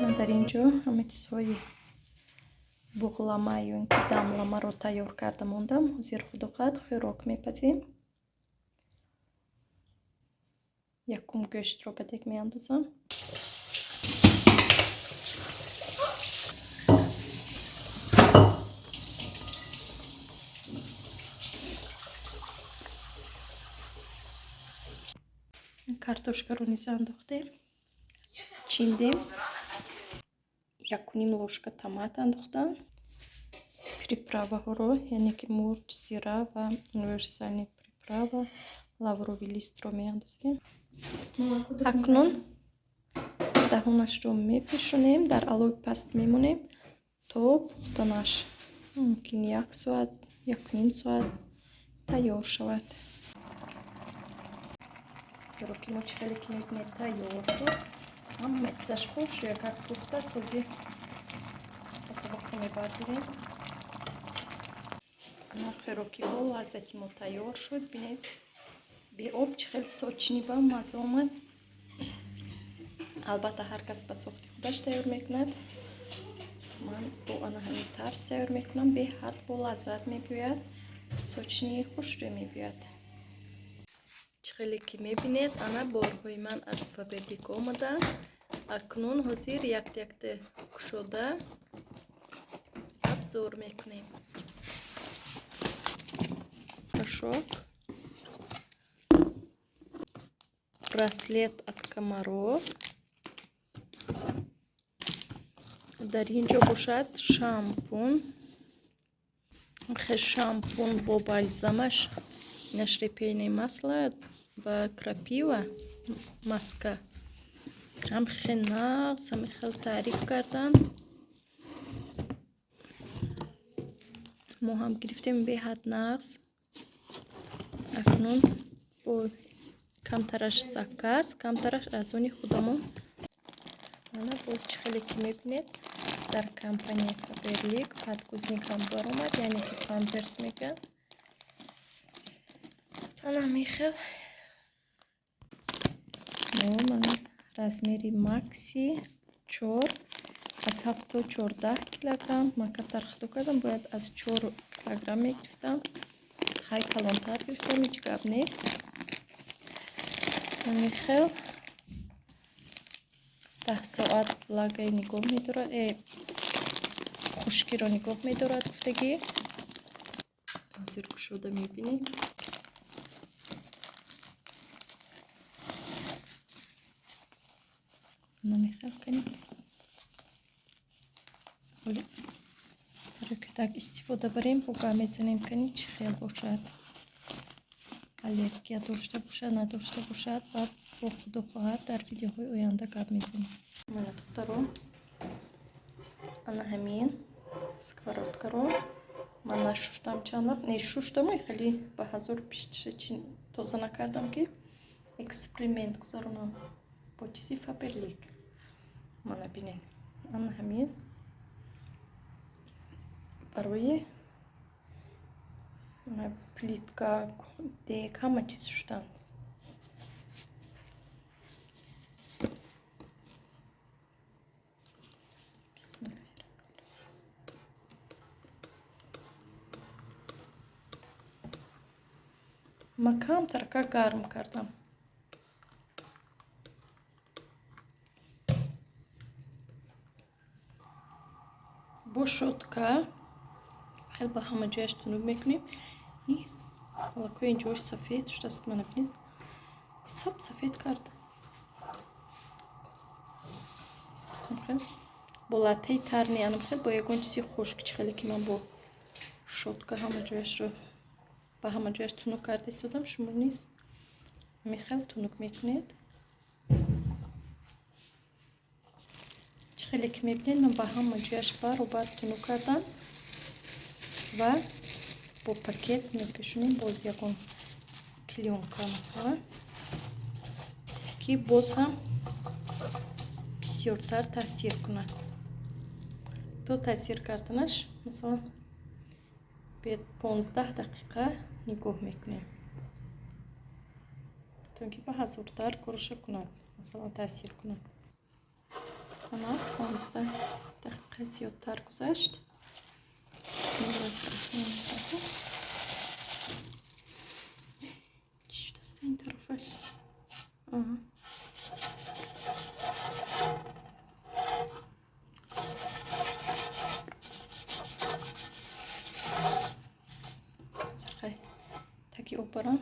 من در اینجا همه چیزهای بغلامه یا اینکه دملامه رو تیار کرده موندم. زیر خودقت خوراک میپزیم. یکم گوشت رو به دیگ میاندازم. کارتوشکا رو نیز انداختیم. چیندیم. 1,5 ложка томат انداختم. приправа ها رو یعنی که مرچ، زیره و универсальный приправа лавровый лист رو میاندازیم. اکنون دهونش رو میپیشونیم. در علوی پست میمونیم تا پختنش ممکن 1 ساعت 1,5 ساعت تیار شود. خوراکی ما خیلی که میبینید تیار شد. هم مکسش خوش یک پخته است. از این طبق میبردیم. خوراکی ها لذتی ما تیار شد. بینید به آب خیلی ساچنی با مزه آمد. البته هر کس به سختی خودش تیار میکند. من با آن همین طرز تیار میکنم. به حد با لذت میباید. ساچنی خوش رو میباید. خیلی که میبینید انا بارهای من از فابریک آمده. اکنون حاضر یک شده ابزار میکنیم. Пашок, браслет от комаров. در اینجا باشد شامپون. شامپون با бальзамаш, нешрепейное масло و крапива маска. هم خیلی نغز هم خیلی تعریف کردن. ما هم گرفتیم به حد نغز. اکنون با کمترش заказ, کمترش از اون خودمون. انا باز خیلی که میبینید در کمپانی فابریک پدگوزنیک هم بار اومد. یعنی که پامپرس میگن. انا میخل من размери макси 4 از 7 تا 14 کیلوگرم من کتر کردم. باید از 4 کیلوگرم میگرفتم. خیلی کلانتر گرفتم. هیچ گپ نیست. میخل 10 ساعت لاگه نگاه میدارد. خشکی رو نگاه میدارد گفتگی. حاضر شده میبینیم. نمیخل کنیم. ولی برای که tak استفاده بریم بگاه میزنیم کنیم چی خیلی باشد. الرژی داشته باشد نداشته باشد و با خود و خواهد در ویدیوهای آینده گپ میزنیم. من دخترم انا همین сковородка رو من نشوشتم چند وقت نشوشتم. خیلی به حضور پیش تازه نکردم که اکسپریمنت گذارونم با چیزی فابریک. من ببینید انا همین برای плитка دیگ همه چیز شدن. من کم ترکه گرم کردم. با شوتکا خیلی با همه جایش تنوب میکنیم. این حالا که اینجاش سفید شده است. من ببینید سب سفید کرد. خیلی با لطه ترنی انم خیلی با یکون چیزی خشک خیلی که من با شوتکا همه جایش رو با همه جایش تنوب کرده استادم. شما نیست خیلی تنوب میکنید. خیلی که میبینید من با همه جایش بر تنوب کردم و با پاکت میپیشونیم. باز یکون کلیونکا مثلا که باز هم بسیارتر تاثیر کنه. تا تاثیر کردنش مثلا به 15 دقیقه نگاه میکنیم تا اینکه به حضورتر کارش کنه مثلا تاثیر کنه. کنم. 15 دقیقه زیادتر گذشت. چی شده است این طرفش؟ خیلی تکی اوپرم.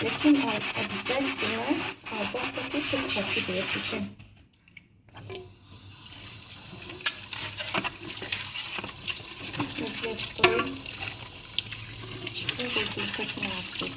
Яким обязательно обов'язково перчатки випишемо. Вот второй. Что результат у нас тут?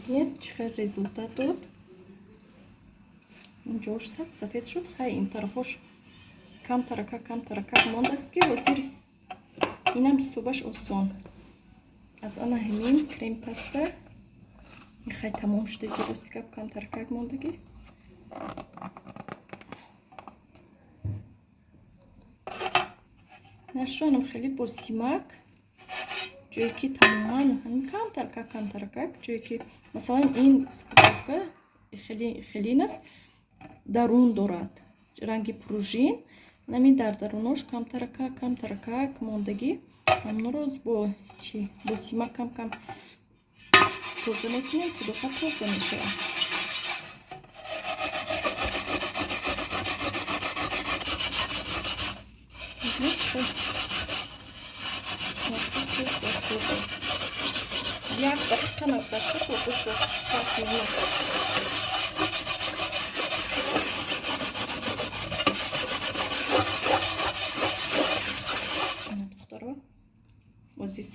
Нет, что результат тут? جوش سفید شد. خیلی این طرفش کم ترکه مانده است که وزیر اینم حسابش آسان. از آن همین کریم پسته این خیلی تمام شده. درست که کم ترکه ماندگی. نشونم خیلی با سیمک جایی که تماما همین کم ترکه جایی که مثلا این سکوپاتکا خیلی است درون دارد رنگی پروژین نمی در درونش کم ترکه ماندگی همون روز با چی با سیمک کم توزه میکنیم که دوتا توزه میشه. یک دقیقه نگذشته خورده شد. Возить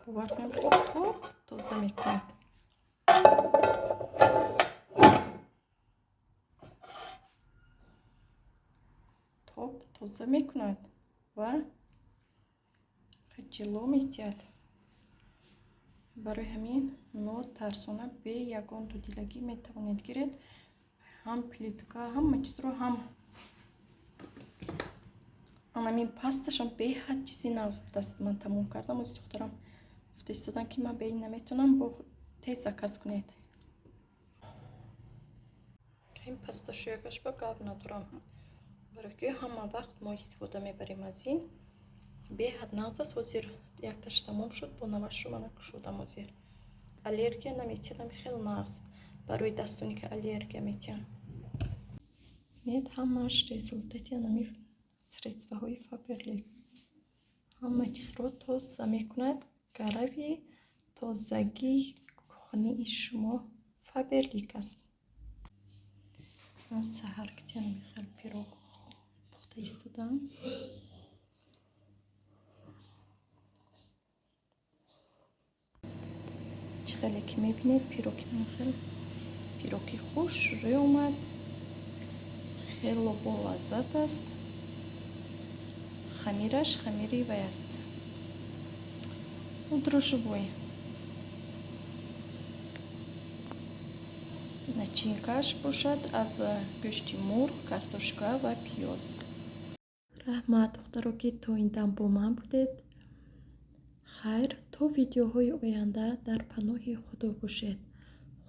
поверхнем то замикнуть. То замикнуть. جلو می‌تید. برای همین نو ترسونه به یگان دو دیلگی میتوانید گیرید. هم پلیتکا هم چیز رو هم همین پاستشون به هر چیزی نازک دست من تموم کردم. از دخترم فرستادن که من به این نمیتونم با تیز زکاس کنید. این پاستش یکش با قاب ندارم. برای که همه وقت ما استفاده میبریم از این. به حد نازست وزیر یک تاش تمام شد با نوش من شدم وزیر аллергия نمیتونم خیلی ناز برای دستونی که аллергия میتونم میاد همش результати نمی средства های فابرلیک همه چیز رو توزیع میکند گروی تازگی کهنه شما فابرلیک است. من سحر کتیم خیلی پیروگ پخته ایستادم. خیلی که میبینید پیروکی خوش روی اومد خیلی با لذت است. خمیرش خمیری وی است و درشوی начинкаш باشد از گوشت مرغ کارتوشکا و پیاز. رحمت دخترو که تو این دم با من بودید. خیر تو ویدیوهای آینده در پناه خدا باشید.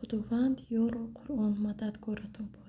خداوند یار و قرآن مددگارتون باشد.